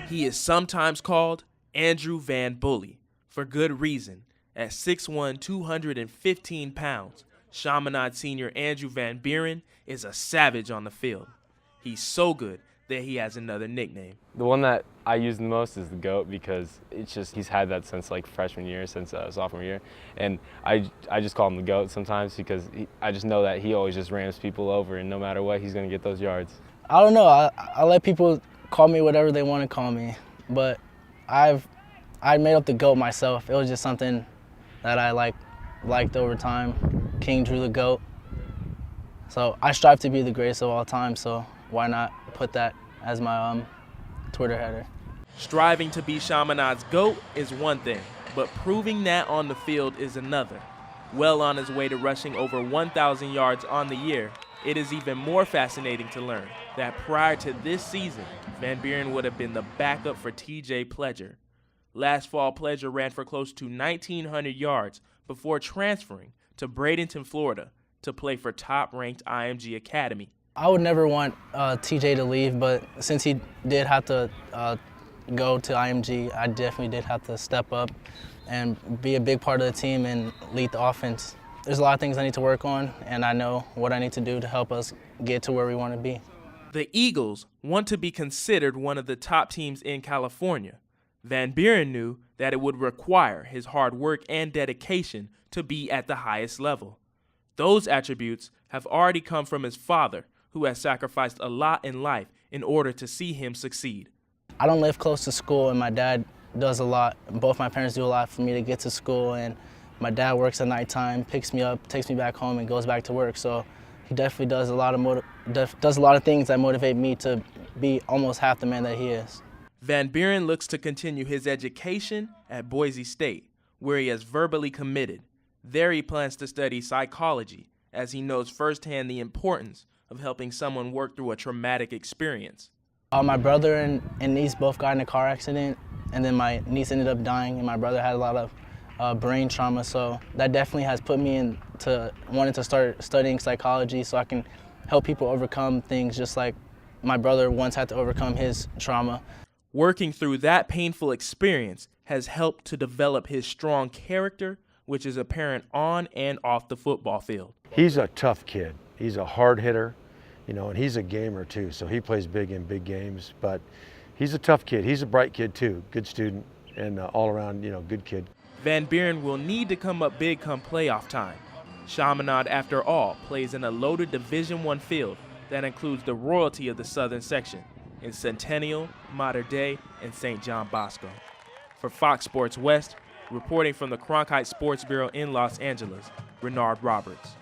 He is sometimes called Andrew Van Bully, for good reason. At 6'1", 215 pounds, Chaminade senior Andrew VanBuren is a savage on the field. He's so good that he has another nickname. The one that I use the most is the GOAT, because it's just, he's had that since like freshman year, since sophomore year. And I just call him the GOAT sometimes because I just know that he always just rams people over, and no matter what, he's going to get those yards. I don't know. I let people call me whatever they want to call me, but I made up the GOAT myself. It was just something that I liked over time. King Drew the GOAT. So I strive to be the greatest of all time, so why not put that as my Twitter header. Striving to be Chaminade's GOAT is one thing, but proving that on the field is another. Well on his way to rushing over 1,000 yards on the year, it is even more fascinating to learn that prior to this season, VanBuren would have been the backup for TJ Pledger. Last fall, Pledger ran for close to 1,900 yards before transferring to Bradenton, Florida, to play for top-ranked IMG Academy. I would never want TJ to leave, but since he did have to go to IMG, I definitely did have to step up and be a big part of the team and lead the offense. There's a lot of things I need to work on, and I know what I need to do to help us get to where we want to be. The Eagles want to be considered one of the top teams in California. VanBuren knew that it would require his hard work and dedication to be at the highest level. Those attributes have already come from his father, who has sacrificed a lot in life in order to see him succeed. I don't live close to school, and my dad does a lot. Both my parents do a lot for me to get to school, and my dad works at nighttime, picks me up, takes me back home, and goes back to work. So he definitely does a lot of things that motivate me to be almost half the man that he is. VanBuren looks to continue his education at Boise State, where he has verbally committed. There he plans to study psychology, as he knows firsthand the importance of helping someone work through a traumatic experience. My brother and niece both got in a car accident, and then my niece ended up dying, and my brother had a lot of brain trauma, so that definitely has put me into wanting to start studying psychology so I can help people overcome things just like my brother once had to overcome his trauma. Working through that painful experience has helped to develop his strong character, which is apparent on and off the football field. He's a tough kid. He's a hard hitter, and he's a gamer too, so he plays big in big games, but he's a tough kid. He's a bright kid too, good student, and all around, good kid. VanBuren will need to come up big come playoff time. Chaminade, after all, plays in a loaded Division I field that includes the royalty of the southern section in Centennial, Mater Dei, and St. John Bosco. For Fox Sports West, reporting from the Cronkite Sports Bureau in Los Angeles, Renard Roberts.